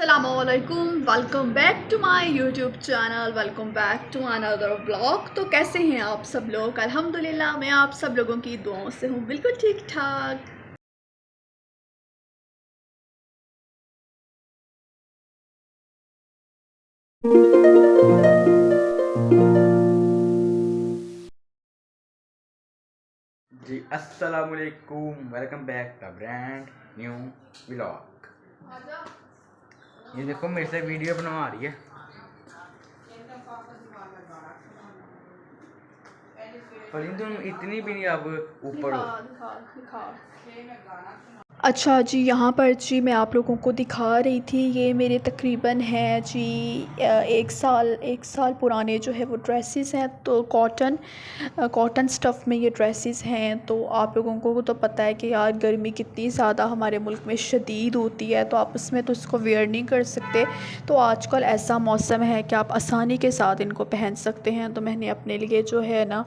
अस्सलामुअलैकुम, welcome back to my YouTube channel, welcome back to another blog. तो कैसे हैं आप सब लोग? अल्हम्दुलिल्लाह मैं आप सब लोगों की दुआओं से हूँ बिल्कुल ठीक ठाक। जी अस्सलामुअलैकुम, welcome back the brand new vlog. ये देखो मेरे से वीडियो बनवा रही है। फलीन तुम इतनी भी नहीं अब ऊपर हो। अच्छा जी, यहाँ पर जी मैं आप लोगों को दिखा रही थी, ये मेरे तकरीबन है जी 1 साल पुराने जो है वो ड्रेसेस हैं। तो कॉटन स्टफ़ में ये ड्रेसेस हैं। तो आप लोगों को तो पता है कि यार गर्मी कितनी ज़्यादा हमारे मुल्क में शदीद होती है, तो आप उसमें तो इसको वेयर नहीं कर सकते। तो आजकल ऐसा मौसम है कि आप आसानी के साथ इनको पहन सकते हैं। तो मैंने अपने लिए जो है ना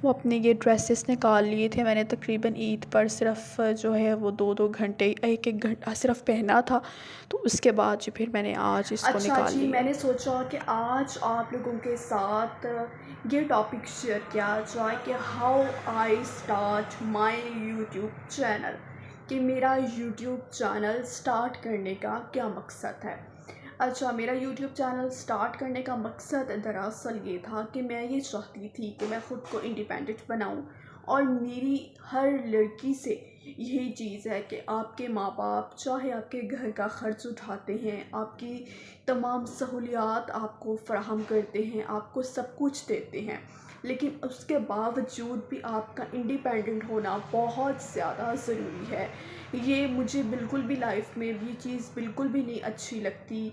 वो अपने ये ड्रेसेस निकाल लिए थे। मैंने तकरीबन ईद पर सिर्फ जो है वो 2-2 घंटे, 1-1 घंटा सिर्फ पहना था। तो उसके बाद जी फिर मैंने आज इसको निकाल लिया। मैंने सोचा कि आज आप लोगों के साथ ये टॉपिक शेयर किया जाए कि how I start my YouTube channel, कि मेरा यूट्यूब चैनल स्टार्ट करने का क्या मकसद है। अच्छा, मेरा यूट्यूब चैनल स्टार्ट करने का मकसद दरअसल ये था कि मैं ये चाहती थी कि मैं ख़ुद को इंडिपेंडेंट बनाऊं, और मेरी हर लड़की से यही चीज़ है कि आपके माँ बाप चाहे आपके घर का ख़र्च उठाते हैं, आपकी तमाम सहूलियात आपको फ़राहम करते हैं, आपको सब कुछ देते हैं, लेकिन उसके बावजूद भी आपका इंडिपेंडेंट होना बहुत ज़्यादा ज़रूरी है। ये मुझे बिल्कुल भी लाइफ में ये चीज़ बिल्कुल भी नहीं अच्छी लगती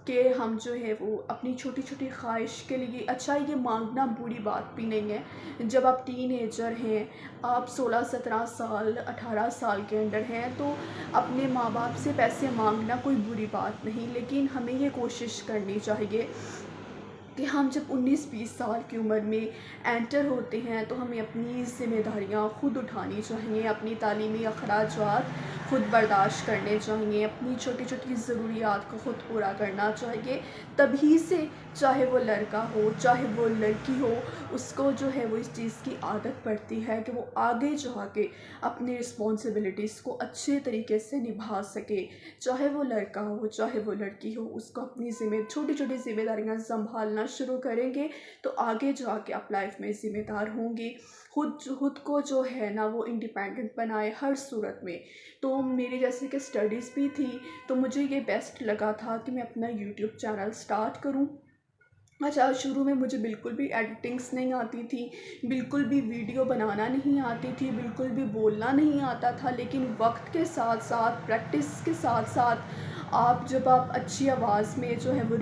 कि हम जो है वो अपनी छोटी छोटी ख्वाहिश के लिए, अच्छा ये मांगना बुरी बात भी नहीं है। जब आप टीनेजर हैं, आप 16-17 साल 18 साल के अंदर हैं, तो अपने माँ बाप से पैसे मांगना कोई बुरी बात नहीं, लेकिन हमें ये कोशिश करनी चाहिए कि हम जब 19-20 साल की उम्र में एंटर होते हैं तो हमें अपनी ज़िम्मेदारियाँ ख़ुद उठानी चाहिए, अपनी तालीमी अखराजात ख़ुद बर्दाश्त करने चाहिए, अपनी छोटी छोटी ज़रूरियात को ख़ुद पूरा करना चाहिए। तभी से चाहे वो लड़का हो चाहे वो लड़की हो, उसको जो है वो इस चीज़ की आदत पड़ती है कि वो आगे जाके अपनी रिस्पॉन्सिबिलिटीज़ को अच्छे तरीके से निभा सके। चाहे वो लड़का हो चाहे वो लड़की हो, उसको अपनी छोटी छोटी ज़िम्मेदारियाँ संभालना शुरू करेंगे तो आगे जाके आप लाइफ में ज़िम्मेदार होंगे। खुद को जो है ना वो इंडिपेंडेंट बनाए हर सूरत में। तो मेरी जैसे कि स्टडीज़ भी थी, तो मुझे ये बेस्ट लगा था कि मैं अपना यूट्यूब चैनल स्टार्ट करूं। अच्छा, शुरू में मुझे बिल्कुल भी एडिटिंग्स नहीं आती थी, बिल्कुल भी वीडियो बनाना नहीं आती थी, बिल्कुल भी बोलना नहीं आता था, लेकिन वक्त के साथ साथ प्रैक्टिस के साथ साथ आप अच्छी आवाज़ में जो है वो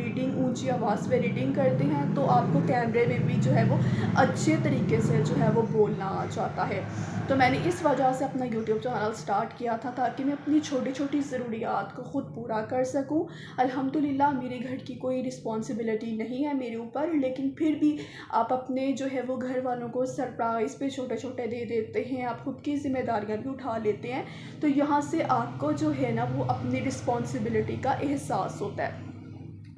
ऊंची आवाज़ में रीडिंग करते हैं, तो आपको कैमरे में भी जो है वो अच्छे तरीके से जो है वो बोलना आ जाता है। तो मैंने इस वजह से अपना यूट्यूब चैनल स्टार्ट किया था ताकि मैं अपनी छोटी छोटी ज़रूरियात को ख़ुद पूरा कर सकूं। अल्हम्दुलिल्लाह मेरे घर की कोई रिस्पॉन्सिबिलिटी नहीं है मेरे ऊपर, लेकिन फिर भी आप अपने जो है वो घर वालों को सरप्राइज़ पे छोटे छोटे दे देते हैं, आप खुद की ज़िम्मेदारियाँ भी उठा लेते हैं। तो यहाँ से आपको जो है ना वो अपनी रिस्पॉन्सिबिलिटी का एहसास होता है।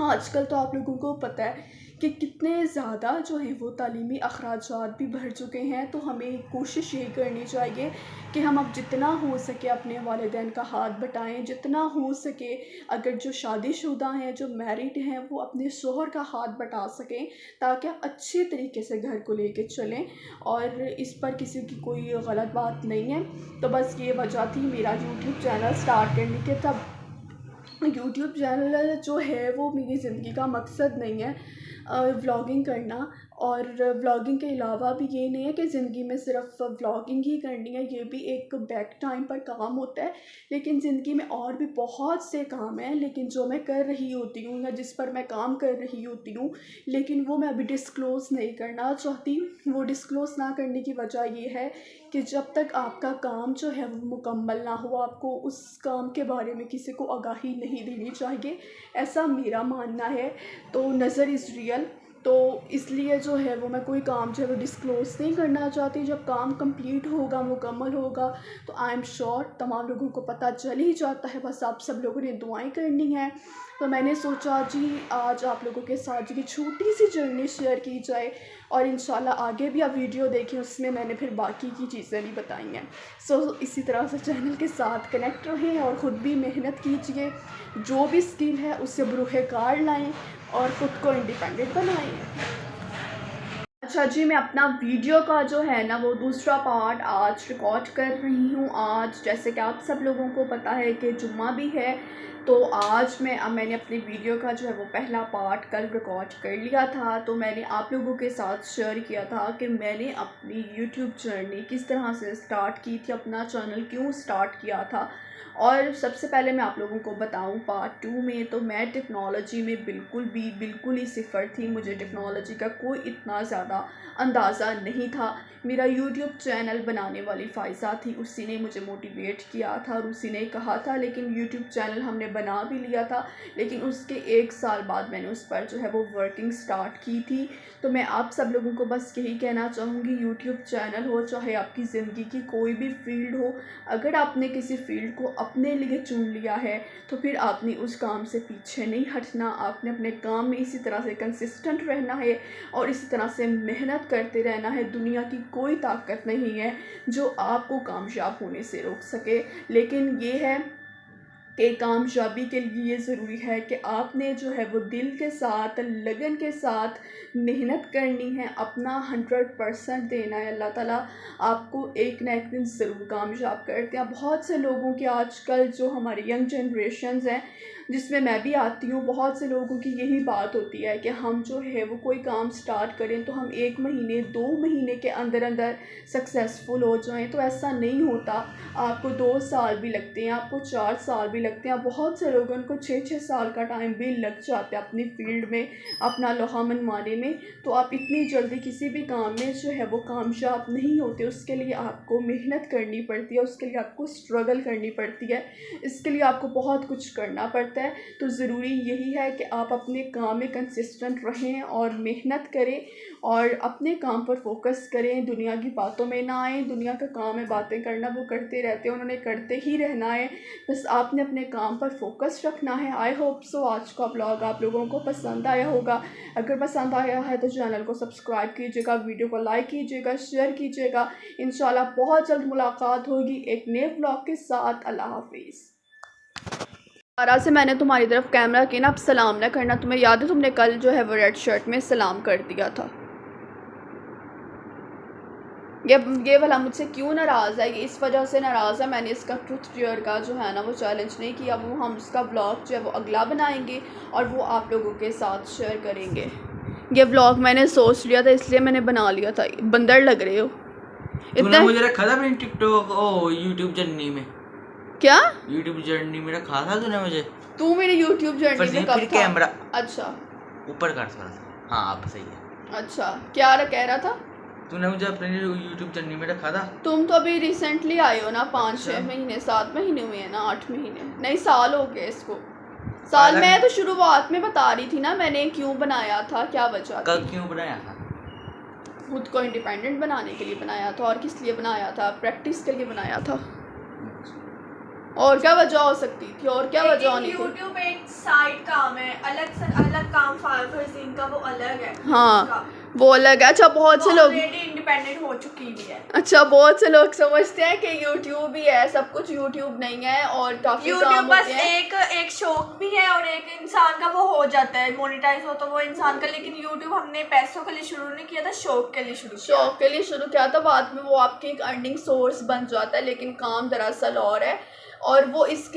आजकल तो आप लोगों को पता है कि कितने ज़्यादा जो है वो तालीमी अखराजात भी बढ़ चुके हैं। तो हमें कोशिश ये करनी चाहिए कि हम अब जितना हो सके अपने वालिदैन का हाथ बटाएं, जितना हो सके अगर जो शादीशुदा हैं, जो मैरिड हैं, वो अपने शोहर का हाथ बटा सकें, ताकि आप अच्छे तरीके से घर को लेके चलें। और इस पर किसी की कोई गलत बात नहीं है। तो बस ये वजह थी मेरा यूट्यूब चैनल स्टार्ट करने के। तब यूट्यूब चैनल जो है वो मेरी ज़िंदगी का मकसद नहीं है व्लॉगिंग करना, और व्लॉगिंग के अलावा भी ये नहीं है कि ज़िंदगी में सिर्फ व्लॉगिंग ही करनी है, ये भी एक बैक टाइम पर काम होता है। लेकिन ज़िंदगी में और भी बहुत से काम हैं, लेकिन जो मैं कर रही होती हूँ या जिस पर मैं काम कर रही होती हूँ, लेकिन वो मैं अभी डिस्क्लोज़ नहीं करना चाहती। वो डिस्क्लोज़ ना करने की वजह ये है कि जब तक आपका काम जो है वो मुकम्मल ना हो, आपको उस काम के बारे में किसी को आगाही नहीं देनी चाहिए, ऐसा मेरा मानना है। तो नज़र इज़ रियल, तो इसलिए जो है वो मैं कोई काम जो है वो डिस्क्लोज़ नहीं करना चाहती। जब काम कंप्लीट होगा, मुकम्मल होगा, तो आई एम श्योर तमाम लोगों को पता चल ही जाता है। बस आप सब लोगों ने दुआएं करनी है तो मैंने सोचा जी आज आप लोगों के साथ जी की छोटी सी जर्नी शेयर की जाए और इंशाल्लाह आगे भी आप वीडियो देखें, उसमें मैंने फिर बाकी की चीज़ें भी बताई हैं। सो इसी तरह से चैनल के साथ कनेक्ट रहें और ख़ुद भी मेहनत कीजिए, जो भी स्किल है उससे बरूह कार लाएँ और ख़ुद को इंडिपेंडेंट बनाएँ। अच्छा जी, मैं अपना वीडियो का जो है ना वो दूसरा पार्ट आज रिकॉर्ड कर रही हूँ। आज जैसे कि आप सब लोगों को पता है कि जुम्मा भी है, तो आज मैंने अपनी वीडियो का जो है वो पहला पार्ट कल रिकॉर्ड कर लिया था। तो मैंने आप लोगों के साथ शेयर किया था कि मैंने अपनी यूट्यूब जर्नी किस तरह से स्टार्ट की थी, अपना चैनल क्यों स्टार्ट किया था। और सबसे पहले मैं आप लोगों को बताऊं पार्ट 2 में, तो मैं टेक्नोलॉजी में बिल्कुल ही सिफ़र थी। मुझे टेक्नोलॉजी का कोई इतना ज़्यादा अंदाज़ा नहीं था। मेरा यूट्यूब चैनल बनाने वाली फ़ाइज़ा थी, उसी ने मुझे मोटिवेट किया था और उसी ने कहा था। लेकिन यूट्यूब चैनल हमने बना भी लिया था, लेकिन उसके 1 साल बाद मैंने उस पर जो है वो वर्किंग स्टार्ट की थी। तो मैं आप सब लोगों को बस यही कहना चाहूँगी, यूट्यूब चैनल हो चाहे आपकी ज़िंदगी की कोई भी फील्ड हो, अगर आपने किसी फील्ड को अपने लिए चुन लिया है तो फिर आपने उस काम से पीछे नहीं हटना। आपने अपने काम में इसी तरह से कंसिस्टेंट रहना है और इसी तरह से मेहनत करते रहना है। दुनिया की कोई ताकत नहीं है जो आपको कामयाब होने से रोक सके, लेकिन ये है कि कामयाबी के लिए ये ज़रूरी है कि आपने जो है वो दिल के साथ, लगन के साथ मेहनत करनी है, अपना 100% देना है। अल्लाह ताला आपको एक ना एक दिन ज़रूर कामयाब करते हैं। बहुत से लोगों की आजकल जो हमारी यंग जनरेशन्स हैं, जिसमें मैं भी आती हूँ, बहुत से लोगों की यही बात होती है कि हम जो है वो कोई काम स्टार्ट करें तो हम 1 महीने 2 महीने के अंदर अंदर सक्सेसफुल हो जाएं। तो ऐसा नहीं होता, आपको 2 साल भी लगते हैं, आपको 4 साल भी लगते हैं। बहुत से लोगों को 6-6 साल का टाइम भी लग जाता है अपनी फील्ड में अपना लोहा मनवाने में। तो आप इतनी जल्दी किसी भी काम में जो है वो कामयाब नहीं होते। उसके लिए आपको मेहनत करनी पड़ती है, उसके लिए आपको स्ट्रगल करनी पड़ती है, इसके लिए आपको बहुत कुछ करना पड़ता है। तो ज़रूरी यही है कि आप अपने काम में कंसिस्टेंट रहें और मेहनत करें और अपने काम पर फोकस करें। दुनिया की बातों में ना आएँ। दुनिया का काम है बातें करना, वो करते रहते हैं, उन्होंने करते ही रहना है। बस आपने अपने काम पर फोकस रखना है। आई होप सो आज का ब्लॉग आप लोगों को पसंद आया होगा। अगर पसंद आया है तो चैनल को सब्सक्राइब कीजिएगा, वीडियो को लाइक कीजिएगा, शेयर कीजिएगा। इंशाल्लाह बहुत जल्द मुलाकात होगी एक नए ब्लॉग के साथ। अल्लाह हाफिज़। दोबारा से मैंने तुम्हारी तरफ कैमरा किया ना, अब सलाम ना करना। तुम्हें याद है तुमने कल जो है वो रेड शर्ट में सलाम कर दिया था। ये वाला मुझसे क्यों नाराज़ है, ये इस वजह से नाराज़ है, मैंने इसका ट्रुथ टेयर का जो है ना वो चैलेंज नहीं किया। वो हम उसका व्लॉग जो है वो अगला बनाएंगे और वो आप लोगों के साथ शेयर करेंगे। ये व्लॉग मैंने सोच लिया था, इसलिए मैंने बना लिया था। बंदर लग रहे हो इतना। मुझे रखा था अपनी टिकटॉक यूट्यूब जर्नी में। क्या यूट्यूब जर्नी में रखा था तूने मुझे? तू मेरे यूट्यूब जर्नी में कब था? कैमरा अच्छा ऊपर कर थोड़ा सा। हाँ अब सही है। अच्छा क्या कह रहा था? तूने मुझे अपने यूट्यूब जर्नी में रखा था। तुम तो अभी रिसेंटली आए हो ना, 5-6 महीने 7 महीने हुए हैं ना, 8 महीने नहीं, साल हो गए इसको। साल मैं तो शुरुआत में बता रही थी ना मैंने क्यों बनाया था, क्या वजह कल क्यों बनाया था? खुद को इंडिपेंडेंट बनाने के लिए बनाया था। और किस लिए बनाया था? प्रैक्टिस के लिए बनाया था। और क्या वजह हो सकती थी? और क्या वजह होनी थी? यूट्यूब एक साइड काम है, अलग से अलग काम फारजीन का वो अलग है। हाँ वो अलग है। अच्छा बहुत से लोग ऑलरेडी इंडिपेंडेंट हो चुकी है। अच्छा बहुत से लोग समझते हैं कि यूट्यूब ही है सब कुछ। यूट्यूब नहीं है और काफी यूट्यूब बस एक शौक भी है और एक इंसान का वो हो जाता है मोनेटाइज हो तो वो इंसान का। लेकिन यूट्यूब हमने पैसों के लिए शुरू नहीं किया था, शौक के लिए शुरू किया था। बाद में वो आपकी एक अर्निंग सोर्स बन जाता है, लेकिन काम दरअसल और है और वो इस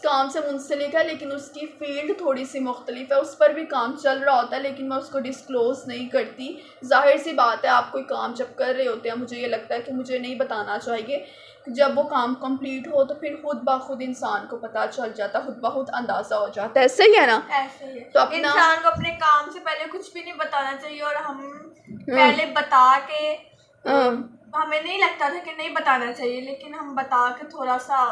काम से मुंसलिक है, लेकिन उसकी फील्ड थोड़ी सी मुख्तलिफ है। उस पर भी काम चल रहा होता है लेकिन मैं उसको डिस्क्लोज़ नहीं करती। जाहिर सी बात है, आप कोई काम जब कर रहे होते हैं, मुझे ये लगता है कि मुझे नहीं बताना चाहिए। जब वो काम कंप्लीट हो तो फिर खुद ब खुद इंसान को पता चल जाता, खुद ब खुद अंदाज़ा हो जाता है। ऐसे ही है ना? ऐसे ही है। तो इंसान को अपने काम से पहले कुछ भी नहीं बताना चाहिए और हम पहले बता के हमें नहीं लगता था कि नहीं बताना चाहिए, लेकिन हम बता के थोड़ा सा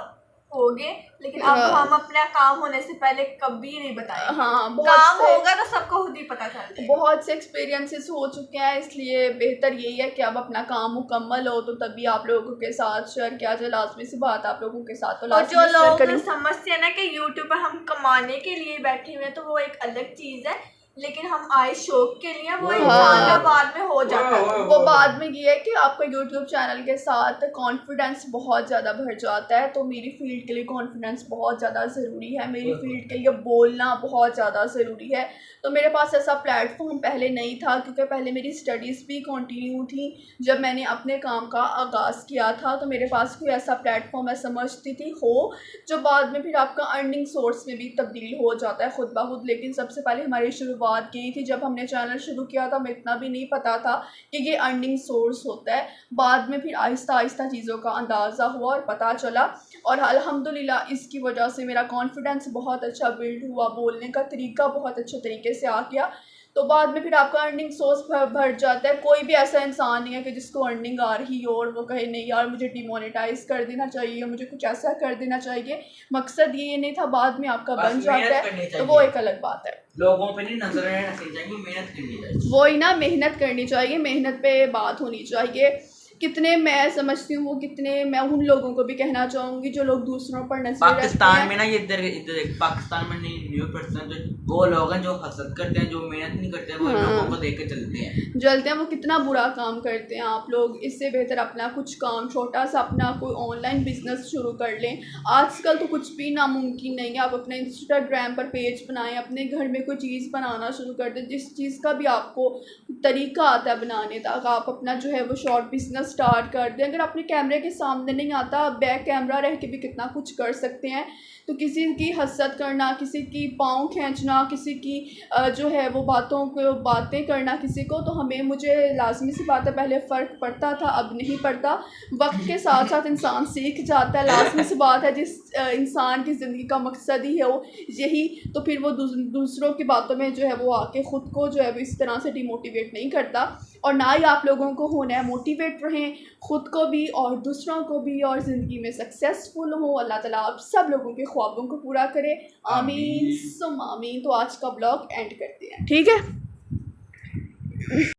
हो गए, लेकिन अब हम अपना काम होने से पहले कभी नहीं बताएंगे। हाँ, काम होगा तो सबको खुद ही पता चलता है। बहुत से एक्सपीरियंसेस हो चुके हैं, इसलिए बेहतर यही है कि अब अपना काम मुकम्मल हो तो तभी आप लोगों के साथ शेयर किया जाए। लाजमी सी बात, आप लोगों के साथ तो और लाजमी जो शेयर लोग करें। समझते हैं ना कि यूट्यूब पर हम कमाने के लिए बैठे हुए हैं, तो वो एक अलग चीज़ है, लेकिन हम आए शौक के लिए, वो इंसान का बाद में हो जाता है। वो बाद में ये है कि आपका यूट्यूब चैनल के साथ कॉन्फिडेंस बहुत ज़्यादा बढ़ जाता है। तो मेरी फील्ड के लिए कॉन्फिडेंस बहुत ज़्यादा ज़रूरी है, मेरी फील्ड के लिए बोलना बहुत ज़्यादा ज़रूरी है। तो मेरे पास ऐसा प्लेटफॉर्म पहले नहीं था, क्योंकि पहले मेरी स्टडीज़ भी कंटिन्यू थी। जब मैंने अपने काम का आगाज़ किया था तो मेरे पास कोई ऐसा प्लेटफॉर्म मैं समझती थी हो जो बाद में फिर आपका अर्निंग सोर्स में भी तब्दील हो जाता है खुद ब खुद। लेकिन सबसे पहले हमारी शुरुआत की थी, जब हमने चैनल शुरू किया था हमें इतना भी नहीं पता था कि ये अर्निंग सोर्स होता है। बाद में फिर आहिस्ता आहिस्ता चीज़ों का अंदाज़ा हुआ और पता चला, और अल्हम्दुलिल्लाह इसकी वजह से मेरा कॉन्फिडेंस बहुत अच्छा बिल्ड हुआ, बोलने का तरीका बहुत अच्छे तरीके से आ गया। तो बाद में फिर आपका अर्निंग सोर्स बढ़ जाता है। कोई भी ऐसा इंसान नहीं है कि जिसको अर्निंग आ रही हो और वो कहे नहीं यार मुझे डिमोनेटाइज कर देना चाहिए, मुझे कुछ ऐसा कर देना चाहिए। मकसद ये नहीं था, बाद में आपका बन जाता है तो वो एक अलग बात है। लोगों पे नहीं नजर रखनी चाहिए, मेहनत करनी चाहिए। वही ना, मेहनत करनी चाहिए, मेहनत पे बात होनी चाहिए। कितने मैं समझती हूँ वो कितने, मैं उन लोगों को भी कहना चाहूँगी जो लोग दूसरों पर नजर पाकिस्तान में ना, ये इधर इधर पाकिस्तान में नहीं 90% जो वो लोग हैं जो हसद करते हैं, जो मेहनत नहीं करते हैं, वो लोगों को देख के जलते हैं। वो कितना बुरा काम करते हैं। आप लोग इससे बेहतर अपना कुछ काम छोटा सा अपना कोई ऑनलाइन बिजनेस शुरू कर लें। आजकल तो कुछ भी नामुमकिन नहीं है। आप अपने इंस्टाग्राम पर पेज बनाएं, अपने घर में कोई चीज़ बनाना शुरू कर दें, जिस चीज़ का भी आपको तरीका आता है बनाने तक, आप अपना जो है वो शॉर्ट बिजनेस स्टार्ट कर दें। अगर अपने कैमरे के सामने नहीं आता, आप बैक कैमरा रह के भी कितना कुछ कर सकते हैं। तो किसी की हसद करना, किसी की पाँव खींचना, किसी की जो है वो बातें करना किसी को, तो मुझे लाजमी सी बात है पहले फ़र्क पड़ता था, अब नहीं पड़ता। वक्त के साथ साथ इंसान सीख जाता है। लाजमी सी बात है, जिस इंसान की ज़िंदगी का मकसद ही है वो यही, तो फिर वो दूसरों की बातों में जो है वो आके ख़ुद को जो है वो इस तरह से डिमोटिवेट नहीं करता। और ना ही आप लोगों को होना है। मोटिवेट रहें, ख़ुद को भी और दूसरों को भी, और ज़िंदगी में सक्सेसफुल हो। अल्लाह ताला आप सब लोगों के ख्वाबों को पूरा करे, आमीन सुम आमीन। तो आज का ब्लॉग एंड करते हैं, ठीक है।